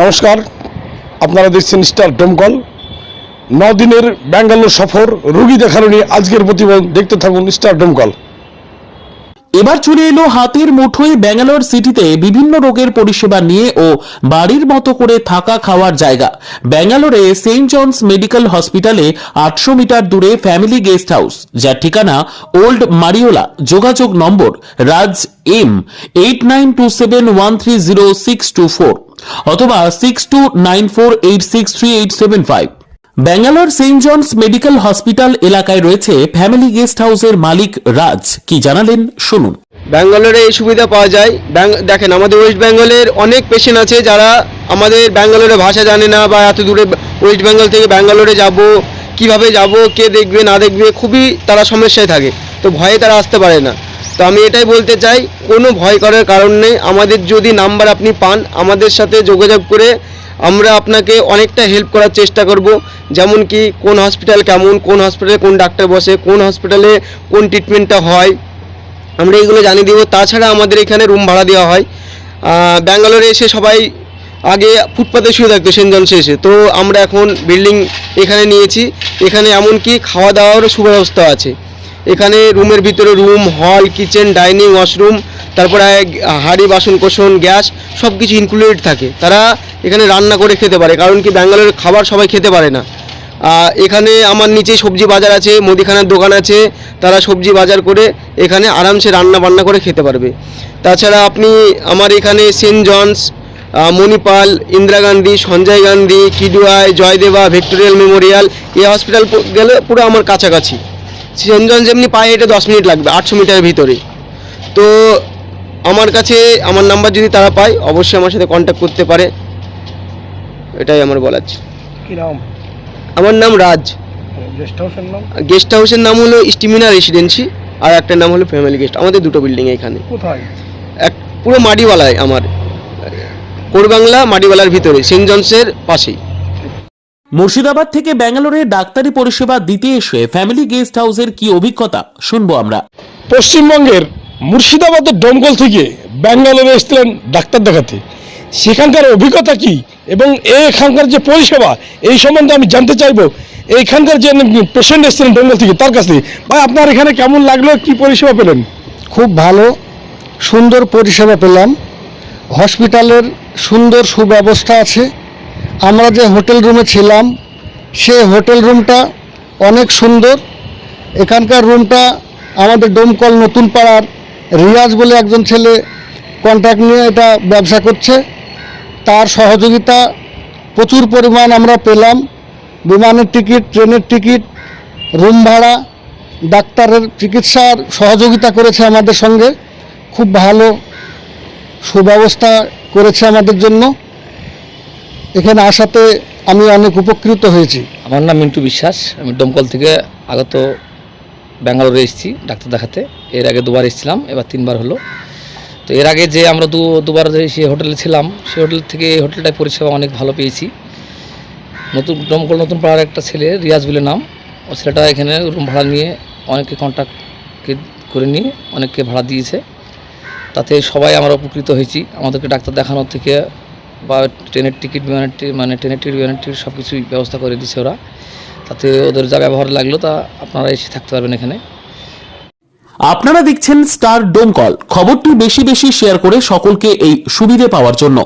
নমস্কার, আপনারা দেখছেন স্টার ডোমকল। 9 দিনের ব্যাঙ্গালোর সফর, রোগী দেখানো নিয়ে আজকের প্রতিবেদন দেখতে থাকুন স্টার ডোমকল। এবার চলে এলো হাতের মুঠোয় ব্যাঙ্গালোর সিটিতে বিভিন্ন রোগের পরিষেবা নিয়ে ও বাড়ির মতো করে থাকা খাওয়ার জায়গা। ব্যাঙ্গালোরে সেন্ট জনস মেডিকেল হসপিটালে 800 মিটার দূরে ফ্যামিলি গেস্ট হাউস, যার ঠিকানা ওল্ড মারিওলা। যোগাযোগ নম্বর রাজ এম 8927130624 অথবা 6294863875। Bangalore saint John's medical hospital এলাকায় রয়েছে ফ্যামিলি গেস্ট হাউসের মালিক রাজ। কি জানালেন শুনুন। ব্যাঙ্গালোরে এই সুবিধা পাওয়া যায়। দেখেন, আমাদের ওয়েস্ট বেঙ্গলের অনেক পেশেন্ট আছে যারা আমাদের ব্যাঙ্গালোরে ভাষা জানে না, বা এত দূরে ওয়েস্ট বেঙ্গল থেকে ব্যাঙ্গালোরে যাব, কিভাবে যাব, কে দেখবে না দেখবে, খুবই তারা সমস্যায় থাকে। তো ভয়ে তারা আসতে পারে না। তো আমি এটাই বলতে চাই, কোনো ভয় করার কারণ নেই। আমাদের যদি নাম্বার আপনি পান, আমাদের সাথে যোগাযোগ করে আমরা আপনাকে অনেকটা হেল্প করার চেষ্টা করব। যেমন কি কোন হসপিটাল কেমন, কোন হসপিটালে কোন ডাক্তার বসে, কোন হসপিটালে কোন ট্রিটমেন্টটা হয়, আমরা এগুলো জানিয়ে দিব। তাছাড়া আমাদের এখানে রুম ভাড়া দেওয়া হয়। ব্যাঙ্গালোরে এসে সবাই আগে ফুটপাতে শুয়ে থাকতো সেন্ট জনসে এসে, তো আমরা এখন বিল্ডিং এখানে নিয়েছি। এখানে এমনকি খাওয়া দাওয়ারও সুব্যবস্থা আছে। এখানে রুমের ভিতরে রুম, হল, কিচেন, ডাইনিং, ওয়াশরুম, তারপরে হাঁড়ি, বাসন কোসন, গ্যাস সব কিছু ইনক্লুডেড থাকে। তারা এখানে রান্না করে খেতে পারে, কারণ কি ব্যাঙ্গালোরের খাবার সবাই খেতে পারে না। এখানে আমার নিচে সবজি বাজার আছে, মুদিখানার দোকান আছে, তারা সবজি বাজার করে এখানে আরামসে রান্না বান্না করে খেতে পারবে। তাছাড়া আপনি আমার এখানে saint John's, Manipal, Indira Gandhi, Sanjay Gandhi, Kidwai, Jayadeva, Victoria memorial, এই হসপিটাল গেলে পুরো আমার কাছাকাছি। সেন্ট জনস এমনি পায়ে হেঁটে 10 মিনিট লাগবে, 800 মিটারের ভিতরে। তো আমার কাছে আমার নাম্বার যদি তারা পায়, অবশ্যই আমার সাথে কন্ট্যাক্ট করতে পারে। এটাই আমার বলার। কি নাম? আমার নাম রাজ। গেস্ট হাউসের নাম হলো স্টিমিনা রেসিডেন্সি, আর একটা নাম হলো ফ্যামিলি গেস্ট। আমাদের দুটো বিল্ডিং এখানে। কোথায়? পুরো মাডিওয়ালায়, আমার কোরবাংলা মাডিওয়ালার ভিতরে, সেন্ট জনসের পাশেই। মুর্শিদাবাদ থেকে ব্যাঙ্গালোরে ডাক্তারি পরিষেবা দিতে এসে ফ্যামিলি গেস্ট হাউসের কি অভিজ্ঞতা শুনবো আমরা। পশ্চিমবঙ্গের মুর্শিদাবাদের ডোমকল থেকে ব্যাঙ্গালোরে এসেছিলেন ডাক্তার দেখাতে। সেখানকার অভিজ্ঞতা কি এবং এখানকার যে পরিষেবা, এই সম্বন্ধে আমি জানতে চাইবো। এইখানকার যে পেশেন্ট এসেছিলেন ডোমকল থেকে, তার কাছ থেকে ভাই আপনার এখানে কেমন লাগলো, কি পরিষেবা পেলেন? খুব ভালো, সুন্দর পরিষেবা পেলাম। হসপিটালের সুন্দর সুব্যবস্থা আছে। আমরা যে হোটেল রুমে ছিলাম, সেই হোটেল রুমটা অনেক সুন্দর। এখানকার রুমটা আমাদের ডোমকল নতুন পাড়ার রিয়াজ বলে একজন ছেলে কন্ট্রাক্ট নিয়ে এটা ব্যবসা করছে, তার সহযোগিতা প্রচুর পরিমাণ আমরা পেলাম। বিমানের টিকিট, ট্রেনের টিকিট, রুম ভাড়া, ডাক্তারের চিকিৎসার সহযোগিতা করেছে আমাদের সঙ্গে। খুব ভালো সুব্যবস্থা করেছে আমাদের জন্য। এখানে আসাতে আমি অনেক উপকৃত হয়েছি। আমার নাম মিন্টু বিশ্বাস। আমি ডোমকল থেকে আগত ব্যাঙ্গালোরে এসেছি ডাক্তার দেখাতে। এর আগে 2বার এসেছিলাম, এবার 3বার হলো। তো এর আগে যে আমরা দুবার সে হোটেলে ছিলাম, সেই হোটেল থেকে এই হোটেলটায় পরিষেবা অনেক ভালো পেয়েছি। ডোমকল নতুন পাড়ার একটা ছেলে রিয়াজ বলে নাম, ও ছেলেটা এখানে রুম ভাড়া নিয়ে অনেককে কন্ট্যাক্ট করে নিয়ে অনেককে ভাড়া দিয়েছে। তাতে সবাই আমরা উপকৃত হয়েছি। আমাদেরকে ডাক্তার দেখানোর থেকে বা ট্রেনের টিকিট, বিমানের ট্রেনের টিকিট, বিমানের টিকিট সব কিছুই ব্যবস্থা করে দিচ্ছে ওরা। তাতে ওদের যা ব্যবহার লাগলো তা আপনারা এসে থাকতে পারবেন এখানে। আপনারা দেখছেন স্টার ডোমকল। খবরটি বেশি বেশি শেয়ার করে সকলকে এই সুবিধে পাওয়ার জন্য।